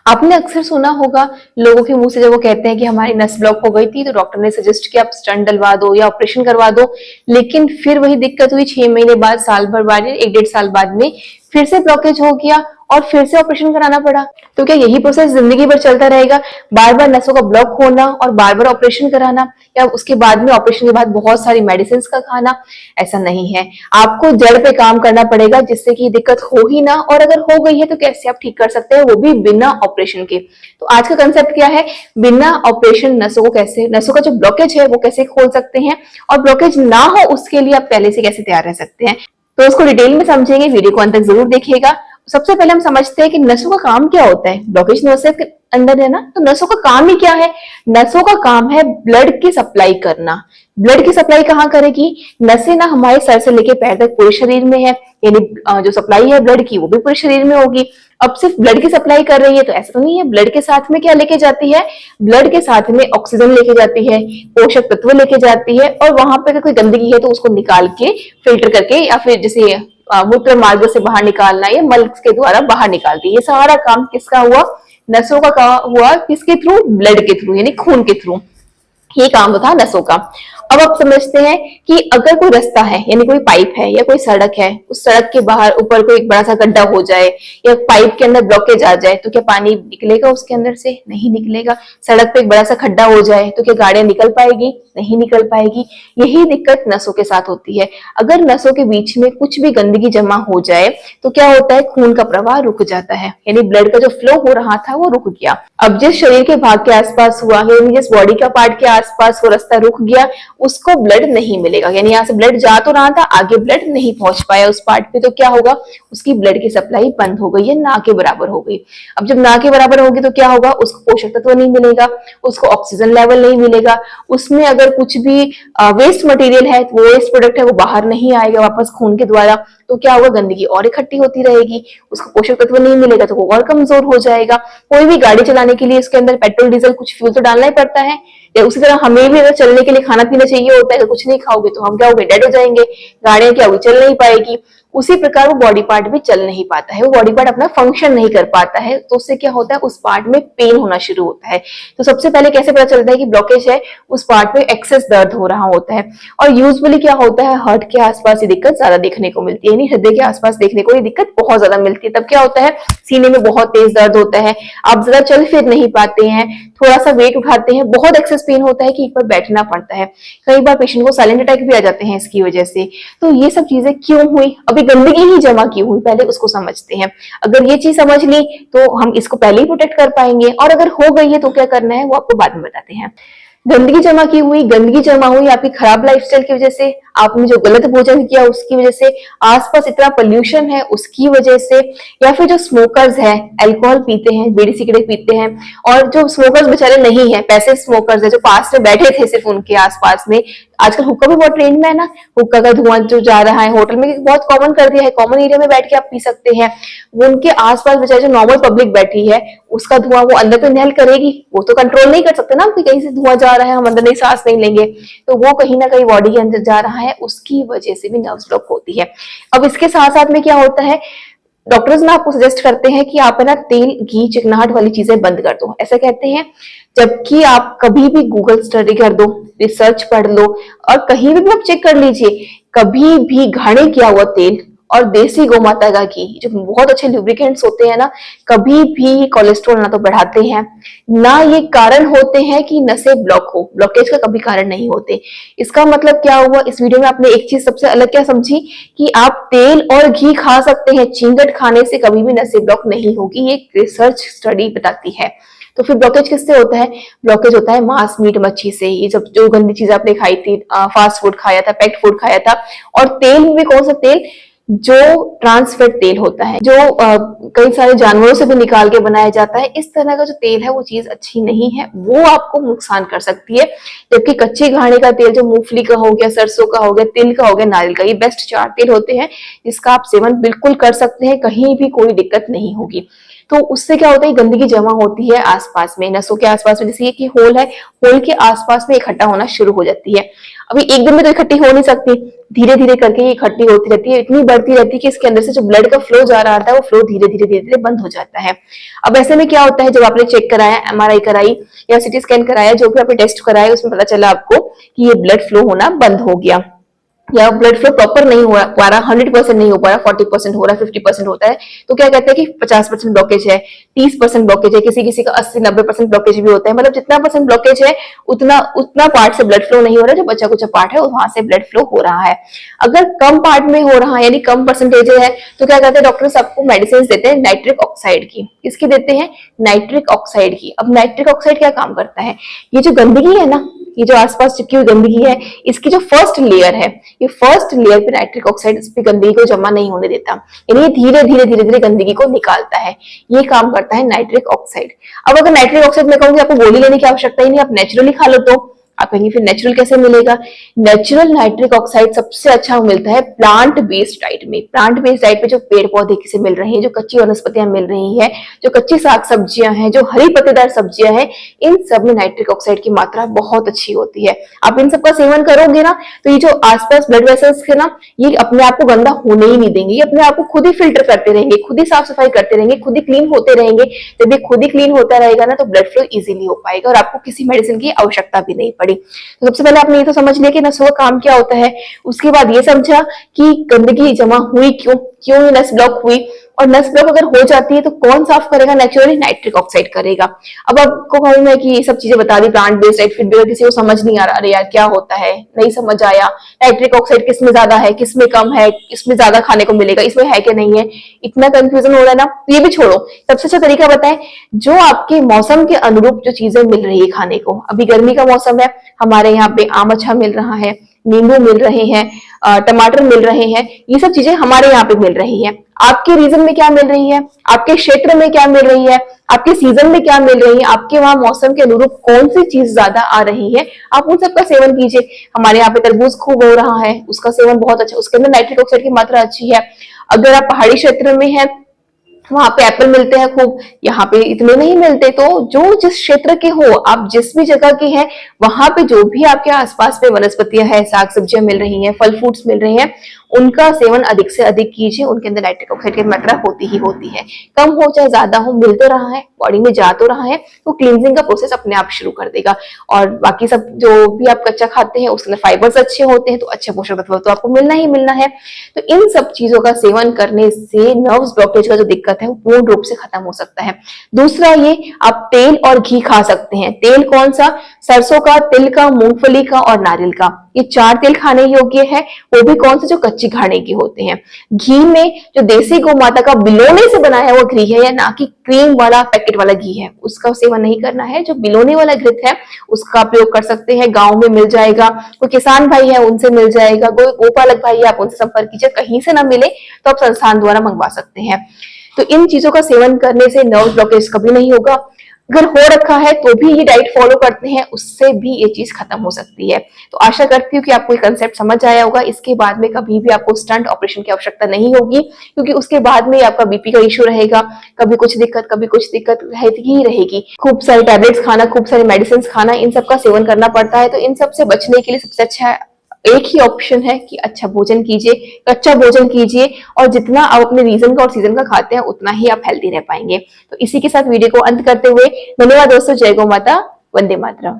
आपने अक्सर सुना होगा लोगों के मुंह से जब वो कहते हैं कि हमारी नस ब्लॉक हो गई थी तो डॉक्टर ने सजेस्ट किया आप स्टंट डलवा दो या ऑपरेशन करवा दो, लेकिन फिर वही दिक्कत हुई 6 महीने बाद, साल भर बाद या 1 डेढ़ साल बाद में फिर से ब्लॉकेज हो गया और फिर से ऑपरेशन कराना पड़ा। तो क्या यही प्रोसेस जिंदगी भर चलता रहेगा, बार बार नसों का ब्लॉक होना और बार बार ऑपरेशन कराना, या उसके बाद में ऑपरेशन के बाद बहुत सारी मेडिसिन का खाना? ऐसा नहीं है, आपको जड़ पे काम करना पड़ेगा जिससे कि दिक्कत हो ही ना, और अगर हो गई है तो कैसे आप ठीक कर सकते हैं, वो भी बिना ऑपरेशन के। तो आज का कंसेप्ट क्या है, बिना ऑपरेशन नसों को कैसे, नसों का जो ब्लॉकेज है वो कैसे खोल सकते हैं, और ब्लॉकेज ना हो उसके लिए आप पहले से कैसे तैयार रह सकते हैं। तो उसको डिटेल में समझेंगे, वीडियो को अंत तक जरूर देखिएगा। सबसे पहले हम समझते हैं कि नसों का काम क्या होता है। ब्लॉकेज नसों के अंदर है ना, तो नसों का काम ही क्या है? नसों का काम है ब्लड की सप्लाई करना। ब्लड की सप्लाई कहाँ करेगी? नसें ना हमारे सर से लेके पैर तक पूरे शरीर में है, यानी जो सप्लाई है ब्लड की वो भी पूरे शरीर में होगी। अब सिर्फ ब्लड की सप्लाई कर रही है तो ऐसा तो नहीं है, ब्लड के साथ में क्या लेके जाती है? ब्लड के साथ में ऑक्सीजन लेके जाती है, पोषक तत्व लेके जाती है, और वहां पे अगर कोई गंदगी है तो उसको निकाल के फिल्टर करके, या फिर जैसे मूत्र मार्ग से बाहर निकालना या मल के द्वारा बाहर निकालती है। ये सारा काम किसका हुआ? नसों का हुआ। किसके थ्रू? ब्लड के थ्रू, यानी खून के थ्रू। ये काम था नसों का। अब आप समझते हैं कि अगर कोई रास्ता है, यानी कोई पाइप है या कोई सड़क है, उस सड़क के बाहर ऊपर कोई एक बड़ा सा गड्ढा हो जाए या पाइप के अंदर ब्लॉकेज आ जाए तो क्या पानी निकलेगा उसके अंदर से? नहीं निकलेगा। सड़क पे एक बड़ा सा खड्डा हो जाए तो क्या गाड़ियां निकल पाएगी? नहीं निकल पाएगी। यही दिक्कत नसों के साथ होती है। अगर नसों के बीच में कुछ भी गंदगी जमा हो जाए तो क्या होता है? खून का प्रवाह रुक जाता है, यानी ब्लड का जो फ्लो हो रहा था वो रुक गया। अब जिस शरीर के भाग के आसपास हुआ, यानी जिस बॉडी का पार्ट के आसपास वो रास्ता रुक गया, उसको ब्लड नहीं मिलेगा, यानी यहाँ से ब्लड जा तो रहा था, आगे ब्लड नहीं पहुंच पाया उस पार्ट पे, तो क्या होगा? उसकी ब्लड की सप्लाई बंद हो गई है, ना के बराबर हो गई। अब जब ना के बराबर होगी तो क्या होगा? उसको पोषक तत्व नहीं मिलेगा, उसको ऑक्सीजन लेवल नहीं मिलेगा, उसमें अगर कुछ भी वेस्ट मटेरियल है, वो वेस्ट प्रोडक्ट है, वो बाहर नहीं आएगा वापस खून के द्वारा, तो क्या होगा? गंदगी और इकट्ठी होती रहेगी, उसको पोषक तत्व नहीं मिलेगा तो वो और कमजोर हो जाएगा। कोई भी गाड़ी चलाने के लिए उसके अंदर पेट्रोल डीजल कुछ फ्यूल तो डालना ही पड़ता है, या उसी तरह हमें भी अगर चलने के लिए खाना पीना चाहिए होता है, तो कुछ नहीं खाओगे तो हम क्या होंगे? डेड हो जाएंगे। गाड़ियां क्या होगी? चल नहीं पाएगी। उसी प्रकार वो बॉडी पार्ट भी चल नहीं पाता है, वो बॉडी पार्ट अपना फंक्शन नहीं कर पाता है, तो उससे क्या होता है? उस पार्ट में पेन होना शुरू होता है। तो सबसे पहले कैसे पता चलता है कि ब्लॉकेज है? उस पार्ट में एक्सेस दर्द हो रहा होता है, और यूजुअली क्या होता है? हार्ट के आसपास ये दिक्कत ज्यादा देखने को मिलती है, यानी हृदय के आसपास देखने को ये दिक्कत बहुत ज्यादा मिलती है। तब क्या होता है? सीने में बहुत तेज दर्द होता है, आप ज्यादा चल फिर नहीं पाते हैं, थोड़ा सा वेट उठाते हैं, बहुत एक्सेस पेन होता है कि एक बार बैठना पड़ता है। कई बार पेशेंट को साइलेंट अटैक भी आ जाते हैं इसकी वजह से। तो ये सब चीजें क्यों हुई? अभी गंदगी ही जमा क्यों हुई, पहले उसको समझते हैं। अगर ये चीज समझ ली तो हम इसको पहले ही प्रोटेक्ट कर पाएंगे, और अगर हो गई है तो क्या करना है वो आपको बाद में बताते हैं। गंदगी जमा की हुई, गंदगी जमा हुई आपकी खराब लाइफस्टाइल की वजह से, आपने जो गलत भोजन किया उसकी वजह से, आसपास इतना पोल्यूशन है उसकी वजह से, या फिर जो स्मोकर्स है, अल्कोहल पीते हैं, बीड़ी सिगरेट पीते हैं, और जो स्मोकर्स बेचारे नहीं है, पैसे स्मोकर्स है जो पास में बैठे थे सिर्फ उनके आसपास में। आजकल हुक्का भी बहुत ट्रेंड में है ना, हुक्का का धुआं जो जा रहा है होटल में, बहुत कॉमन कर दिया है, कॉमन एरिया में बैठ के आप पी सकते हैं। वो उनके आसपास बेचारे जो नॉर्मल पब्लिक बैठी है उसका धुआं वो अंदर तो इनहेल करेगी, वो तो कंट्रोल नहीं कर सकते ना कि कहीं से धुआं जा रहा है, हम अंदर नहीं सांस नहीं लेंगे, तो वो कहीं ना कहीं बॉडी के अंदर जा रहा है, उसकी वजह से भी नर्व्स ब्लॉक होती है। अब इसके साथ साथ में क्या होता है? डॉक्टर्स ना आपको सजेस्ट करते हैं कि आप है ना तेल घी चिकनाहट वाली चीजें बंद कर दो, ऐसा कहते हैं। जबकि आप कभी भी गूगल स्टडी कर दो, रिसर्च पढ़ लो, और कहीं भी आप चेक कर लीजिए, कभी भी घाणे किया हुआ तेल और देसी गौ माता का घी जो बहुत अच्छे लुब्रिकेंट्स होते हैं ना, कभी भी कोलेस्ट्रॉल ना तो बढ़ाते हैं, ना ये कारण होते हैं कि नसें ब्लॉक हो, ब्लॉकेज का कभी कारण नहीं होते। इसका मतलब क्या हुआ? इस वीडियो में आपने एक चीज सबसे अलग क्या समझी कि आप तेल और घी खा सकते हैं, चिंगट खाने से कभी भी नसें ब्लॉक नहीं होगी, ये रिसर्च स्टडी बताती है। तो फिर ब्लॉकेज किससे होता है? ब्लॉकेज होता है मांस मीट मच्छी से, ये सब जो गंदी चीज आपने खाई थी, फास्ट फूड खाया था, पैक्ड फूड खाया था। और तेल में भी कौन सा तेल? जो ट्रांसफैट तेल होता है, जो कई सारे जानवरों से भी निकाल के बनाया जाता है, इस तरह का जो तेल है वो चीज अच्छी नहीं है, वो आपको नुकसान कर सकती है। जबकि कच्चे घाणे का तेल जो मूंगफली का हो गया, सरसों का हो गया, तिल का हो गया, नारियल का, ये बेस्ट 4 तेल होते हैं जिसका आप सेवन बिल्कुल कर सकते हैं, कहीं भी कोई दिक्कत नहीं होगी। तो उससे क्या होता है, गंदगी जमा होती है आसपास में, नसों के आसपास में, जैसे ये कि होल है, होल के आसपास में इकट्ठा होना शुरू हो जाती है। अभी एक दिन में तो इकट्ठी हो नहीं सकती, धीरे धीरे करके ये इकट्ठी होती रहती है, इतनी बढ़ती रहती है कि इसके अंदर से जो ब्लड का फ्लो जा रहा था वो फ्लो धीरे धीरे धीरे धीरे बंद हो जाता है। अब ऐसे में क्या होता है, जब आपने चेक कराया, एमआरआई कराई या सीटी स्कैन कराया, जो भी आपने टेस्ट कराया, उसमें पता चला आपको कि ये ब्लड फ्लो होना बंद हो गया, या ब्लड फ्लो प्रॉपर नहीं हो पा रहा, 100% नहीं हो पा रहा, 40% हो रहा है, 50% होता है, तो क्या कहते हैं कि 50% ब्लॉकेज है, 30% ब्लॉकेज है, किसी किसी का 80-90% ब्लॉकेज भी होता है। मतलब जितना परसेंट ब्लॉकेज है उतना उतना पार्ट से ब्लड फ्लो नहीं हो रहा, जो बचा कुचा पार्ट है वहां से ब्लड फ्लो हो रहा है। अगर कम पार्ट में हो रहा है, यानी कम परसेंटेज है, तो क्या कहते हैं डॉक्टर आपको मेडिसिन देते हैं नाइट्रिक ऑक्साइड की। किसकी देते हैं? नाइट्रिक ऑक्साइड की। अब नाइट्रिक ऑक्साइड क्या काम करता है, ये जो गंदगी है ना, ये जो आसपास चिपकी हुई गंदगी है, इसकी जो फर्स्ट लेयर है, ये फर्स्ट लेयर पे नाइट्रिक ऑक्साइड इस पे गंदगी को जमा नहीं होने देता, यानी ये धीरे धीरे धीरे धीरे गंदगी को निकालता है, ये काम करता है नाइट्रिक ऑक्साइड। अब अगर नाइट्रिक ऑक्साइड मैं कहूंगी आपको गोली लेने की आवश्यकता ही नहीं, आप नेचुरली खा लो, तो आप कहेंगे फिर नेचुरल कैसे मिलेगा? नेचुरल नाइट्रिक ऑक्साइड सबसे अच्छा मिलता है प्लांट बेस्ड डाइट में। प्लांट बेस्ड डाइट में जो पेड़ पौधे से मिल रहे हैं, जो कच्ची वनस्पतियां मिल रही हैं, जो कच्ची साग सब्जियां हैं, जो हरी पत्तेदार सब्जियां हैं, इन सब में नाइट्रिक ऑक्साइड की मात्रा बहुत अच्छी होती है। आप इन सब का सेवन करोगे ना, तो ये जो आसपास ब्लड वेसल्स है ना, ये अपने आप को गंदा होने ही नहीं देंगे, ये अपने आप को खुद ही फिल्टर करते रहेंगे, खुद ही साफ सफाई करते रहेंगे, खुद ही क्लीन होते रहेंगे। जब ये खुद ही क्लीन होता रहेगा ना, तो ब्लड फ्लो इजीली हो पाएगा और आपको किसी मेडिसिन की आवश्यकता भी नहीं पड़ेगी। तो सबसे पहले आपने ये तो समझ लिया कि नसों का काम क्या होता है, उसके बाद ये समझा कि गंदगी जमा हुई क्यों, क्यों ये नस ब्लॉक हुई, और नस ब्लॉक अगर हो जाती है तो कौन साफ करेगा? नेचुरली नाइट्रिक ऑक्साइड करेगा। अब आपको कहूं मैं कि ये सब चीजें बता दी प्लांट बेस्ड डाइट, फिर भी अगर किसी को समझ नहीं आ रहा, अरे यार क्या होता है, नहीं समझ आया, नाइट्रिक ऑक्साइड किस में ज्यादा है, किस में कम है, इसमें ज्यादा खाने को मिलेगा, इसमें है कि नहीं है, इतना कंफ्यूजन हो रहा है ना, तो ये भी छोड़ो। सबसे अच्छा तरीका बताएं, जो आपके मौसम के अनुरूप जो चीजें मिल रही है खाने को। अभी गर्मी का मौसम है, हमारे यहाँ पे आम अच्छा मिल रहा है, नींबू मिल रहे हैं, टमाटर मिल रहे हैं, ये सब चीजें हमारे यहाँ पे मिल रही हैं। आपके रीजन में क्या मिल रही है, आपके क्षेत्र में क्या मिल रही है, आपके सीजन में क्या मिल रही है, आपके वहां मौसम के अनुरूप कौन सी चीज ज्यादा आ रही है, आप उन सबका सेवन कीजिए। हमारे यहाँ पे तरबूज खूब हो रहा है, उसका सेवन बहुत अच्छा, उसके अंदर नाइट्रिक ऑक्साइड की मात्रा अच्छी है। अगर आप पहाड़ी क्षेत्र में है, वहां पे एप्पल मिलते हैं खूब, यहाँ पे इतने नहीं मिलते, तो जो जिस क्षेत्र के हो, आप जिस भी जगह के हैं, वहां पे जो भी आपके आसपास में वनस्पतियां हैं, साग सब्जियां मिल रही हैं, फल फ्रूट्स मिल रहे हैं, उनका सेवन अधिक से अधिक कीजिए। उनके अंदर नाइट्रिक ऑक्साइड की मात्रा होती ही होती है, कम हो चाहे ज्यादा हो, मिल तो रहा है, बॉडी में जा तो रहा है, तो क्लींजिंग का प्रोसेस अपने आप शुरू कर देगा। और बाकी सब जो भी आप कच्चा खाते हैं, उसके अंदर फाइबर्स अच्छे होते हैं, तो अच्छे पोषक तत्व तो आपको मिलना ही मिलना है। तो इन सब चीजों का सेवन करने से नर्व्स ब्लॉकेज का जो दिक्कत है वो पूर्ण रूप से खत्म हो सकता है। दूसरा, ये आप तेल और घी खा सकते हैं। तेल कौन सा? सरसों का, तिल का, मूंगफली का और नारियल का, ये 4 तेल खाने योग्य है। वो भी कौन से? जो कच्ची घानी के होते हैं। घी में जो देसी गौ माता का बिलोने से बनाया हुआ घी है, या ना कि क्रीम वाला पैकेट वाला घी है, उसका सेवन नहीं करना है। जो बिलोने वाला घी है उसका प्रयोग कर सकते हैं, गांव में मिल जाएगा, कोई किसान भाई है उनसे मिल जाएगा, कोई गोपालक भाई है आप उनसे संपर्क कीजिए, कहीं से ना मिले तो आप संस्थान द्वारा मंगवा सकते हैं। तो इन चीजों का सेवन करने से नर्व ब्लॉकेज कभी नहीं होगा। अगर हो रखा है तो भी ये डाइट फॉलो करते हैं, उससे भी ये चीज खत्म हो सकती है। तो आशा करती हूँ कि आपको ये कंसेप्ट समझ आया होगा। इसके बाद में कभी भी आपको स्टंट ऑपरेशन की आवश्यकता नहीं होगी, क्योंकि उसके बाद में आपका बीपी का इश्यू रहेगा, कभी कुछ दिक्कत ही रहेगी। खूब सारी टैबलेट्स खाना, खूब सारी मेडिसिन खाना, इन सब का सेवन करना पड़ता है। तो इन सब से बचने के लिए सबसे अच्छा एक ही ऑप्शन है कि अच्छा भोजन कीजिए, कच्चा भोजन कीजिए, और जितना आप अपने रीजन का और सीजन का खाते हैं उतना ही आप हेल्दी रह पाएंगे। तो इसी के साथ वीडियो को अंत करते हुए धन्यवाद दोस्तों। जय गौ माता, वंदे मातरम।